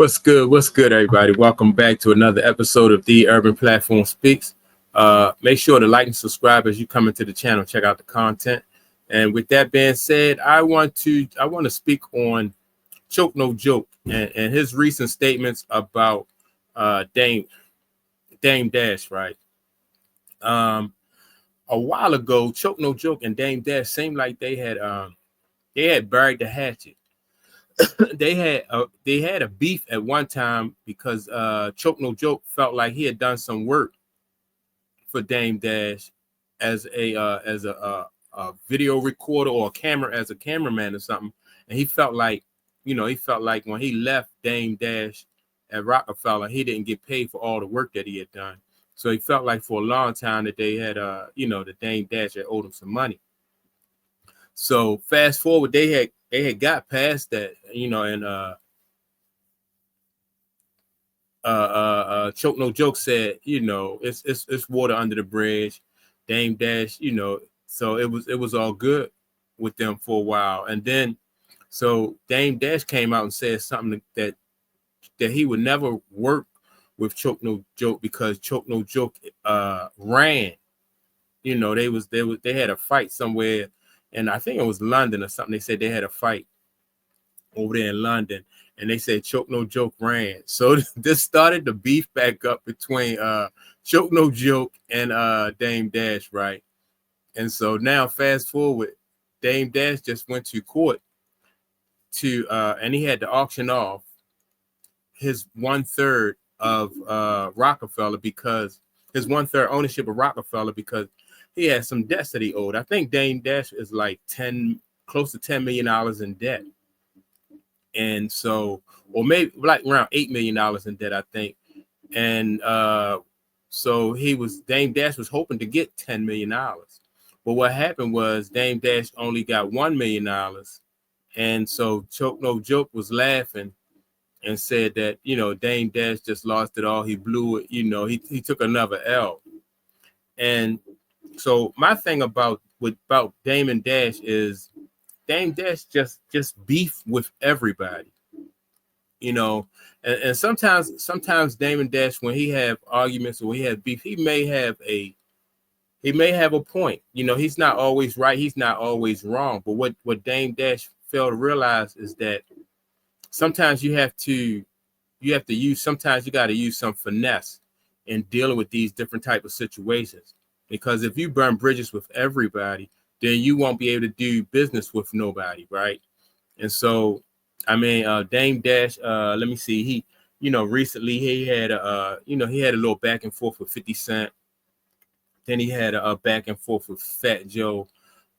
What's good? What's good, everybody? Welcome back to another episode of The Urban Platform Speaks. Make sure to like and subscribe as you come into the channel. Check out the content. And with that being said, I want to speak on Choke No Joke and his recent statements about Dame Dash. Right. A while ago, Choke No Joke and Dame Dash seemed like they had buried the hatchet. they had a beef at one time because Choke No Joke felt like he had done some work for Dame Dash as a video recorder or a cameraman or something, and he felt like when he left Dame Dash at Roc-A-Fella, he didn't get paid for all the work that he had done. So he felt like for a long time that they had the Dame Dash had owed him some money. So fast forward, they had got past that, and Choke No Joke said, it's water under the bridge. Dame Dash, so it was all good with them for a while. And then so Dame Dash came out and said something that he would never work with Choke No Joke because Choke No Joke ran. They had a fight somewhere, and I think it was London or something. They said they had a fight over there in London, and they said Choke No Joke ran. So this started the beef back up between Choke No Joke and Dame Dash, right? And so now fast forward, Dame Dash just went to court and he had to auction off his 1/3 of Roc-A-Fella, because his 1/3 ownership of Roc-A-Fella, because he had some debts that he owed. I think Dame Dash is like close to $10 million in debt. And so, or maybe like around $8 million in debt, I think. And so Dame Dash was hoping to get $10 million. But what happened was Dame Dash only got $1 million. And so Choke No Joke was laughing and said that, Dame Dash just lost it all. He blew it. He took another L. And so my thing about Dame and Dash is Dame Dash just beef with everybody, and sometimes Dame and Dash, when he have arguments or when he has beef, he may have a point. He's not always right, he's not always wrong. But what Dame Dash failed to realize is that sometimes you got to use some finesse in dealing with these different type of situations. Because if you burn bridges with everybody, then you won't be able to do business with nobody, right? And so, I mean, Dame Dash, let me see, he, recently he had a little back and forth with 50 Cent. Then he had a back and forth with Fat Joe.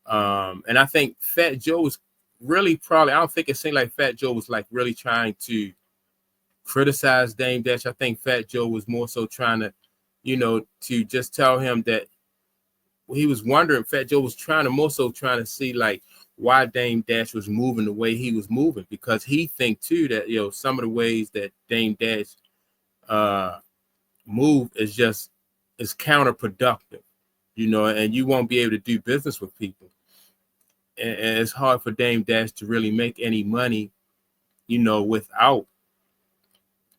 And I think Fat Joe was really I don't think it seemed like Fat Joe was like really trying to criticize Dame Dash. I think Fat Joe was more so trying to, to just tell him that he was wondering. Fat Joe was more so trying to see like why Dame Dash was moving the way he was moving, because he think too that some of the ways that Dame Dash move is counterproductive, and you won't be able to do business with people, and it's hard for Dame Dash to really make any money, without,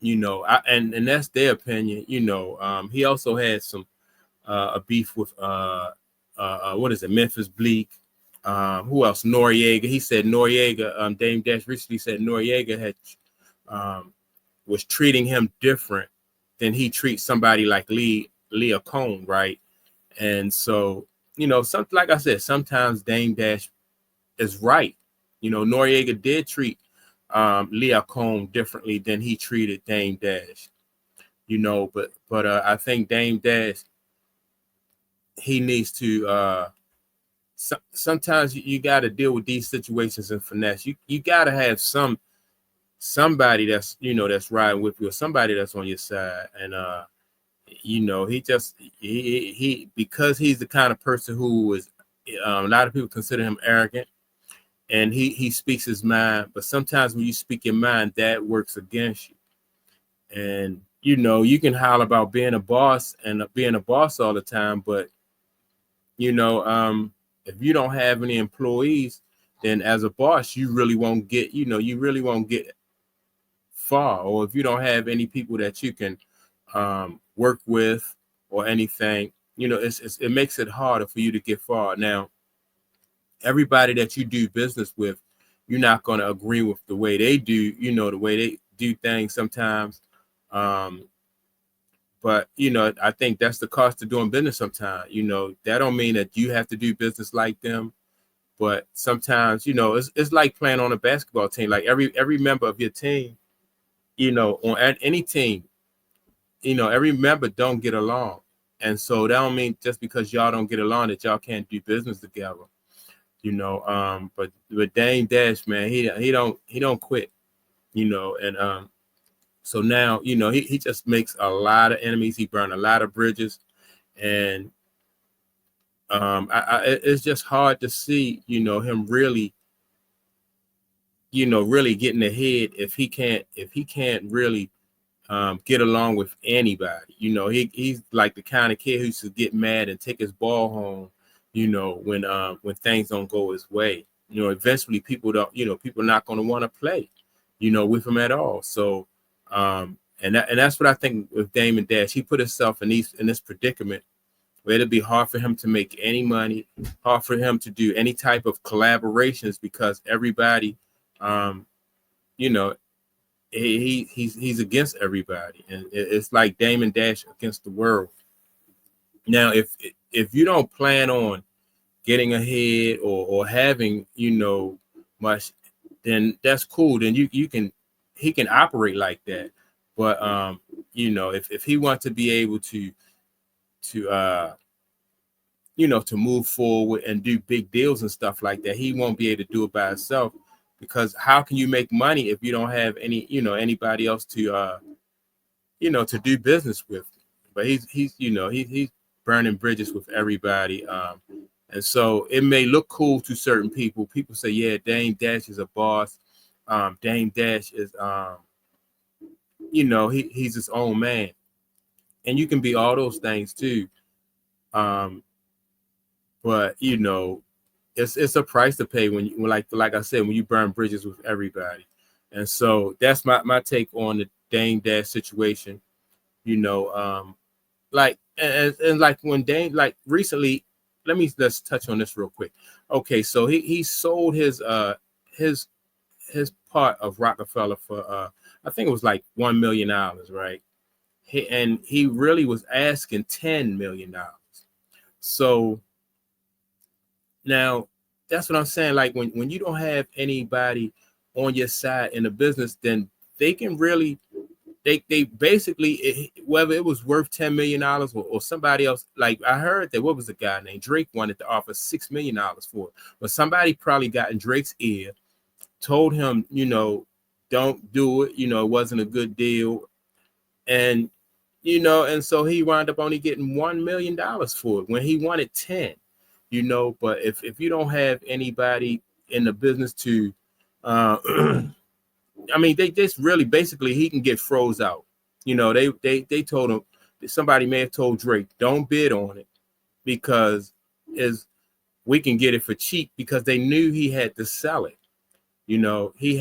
and that's their opinion. He also had some a beef with what is it, Memphis Bleak. Who else? Noriega. He said Noriega. Dame Dash recently said Noriega had was treating him different than he treats somebody like Leah Cohn, right? And so, something like I said, sometimes Dame Dash is right. Noriega did treat Leah Cohn differently than he treated Dame Dash. But I think Dame Dash, he needs to sometimes you got to deal with these situations in finesse. You got to have somebody that's that's riding with you, or somebody that's on your side. And he because he's the kind of person who is a lot of people consider him arrogant, and he speaks his mind. But sometimes when you speak your mind, that works against you. And you can holler about being a boss and being a boss all the time, but if you don't have any employees, then as a boss, you really won't get far, or if you don't have any people that you can work with or anything, you know, it makes it harder for you to get far. Now, everybody that you do business with, you're not going to agree with the way they do, you know, the way they do things sometimes. Um, but you know, I think that's the cost of doing business sometimes. You know, that don't mean that you have to do business like them, but sometimes, you know, it's like playing on a basketball team. Like every member of your team, you know, on any team, you know, every member don't get along. And so that don't mean just because y'all don't get along that y'all can't do business together. You know, but with Dame Dash, man, he don't quit, you know, and so now, you know, he just makes a lot of enemies. He burned a lot of bridges, and it's just hard to see, you know, him really, you know, really getting ahead if he can't really get along with anybody. You know, he's like the kind of kid who used to get mad and take his ball home, you know, when things don't go his way. You know, eventually people don't, you know, people are not going to want to play, you know, with him at all. So and that's what I think with Damon Dash. He put himself in this predicament where it'd be hard for him to make any money, hard for him to do any type of collaborations because everybody you know, he's against everybody, and it's like Damon Dash against the world. Now, if you don't plan on getting ahead or having, you know, much, then that's cool. Then he can operate like that. But you know, if he wants to be able to you know, to move forward and do big deals and stuff like that, he won't be able to do it by himself, because how can you make money if you don't have any, you know, anybody else to you know, to do business with? But he's you know, he's burning bridges with everybody. And so it may look cool to certain people. People say, yeah, Dame Dash is a boss. Dame Dash is you know, he's his own man. And you can be all those things too. Um, but you know, it's a price to pay when you, like I said, when you burn bridges with everybody. And so that's my take on the Dame Dash situation. You know, like and like when Dame, like recently, let's touch on this real quick. Okay, so he sold his his part of Roc-A-Fella for I think it was like $1 million, right? And he really was asking $10 million. So now that's what I'm saying. Like when you don't have anybody on your side in the business, then they can really they basically, whether it was worth $10 million or somebody else. Like I heard that, what was the guy named Drake wanted to offer $6 million for it, but somebody probably got in Drake's ear, told him, you know, don't do it, you know, it wasn't a good deal. And you know, and so he wound up only getting $1 million for it when he wanted 10. You know, but if you don't have anybody in the business to I mean, they just really basically he can get froze out. You know, they told him, somebody may have told Drake, don't bid on it because is we can get it for cheap, because they knew he had to sell it. You know, he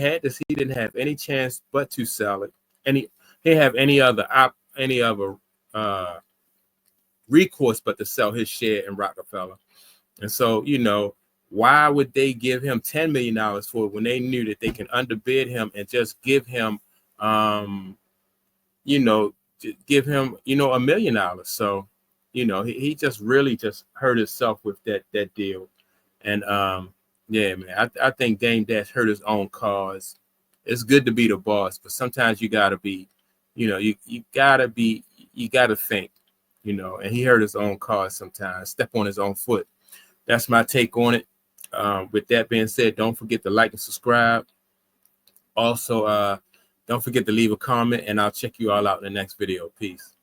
didn't have any chance but to sell it. He have any other uh recourse but to sell his share in Roc-A-Fella. And so, you know, why would they give him $10 million for it when they knew that they can underbid him and just give him, you know, give him, you know, $1 million? So, you know, he just really just hurt himself with that deal. And yeah, man, I think Dame Dash hurt his own cause. It's good to be the boss, but sometimes you gotta be, you know, you gotta think, you know, and he hurt his own cause sometimes, step on his own foot. That's my take on it. With that being said, don't forget to like and subscribe. Also, don't forget to leave a comment, and I'll check you all out in the next video. Peace.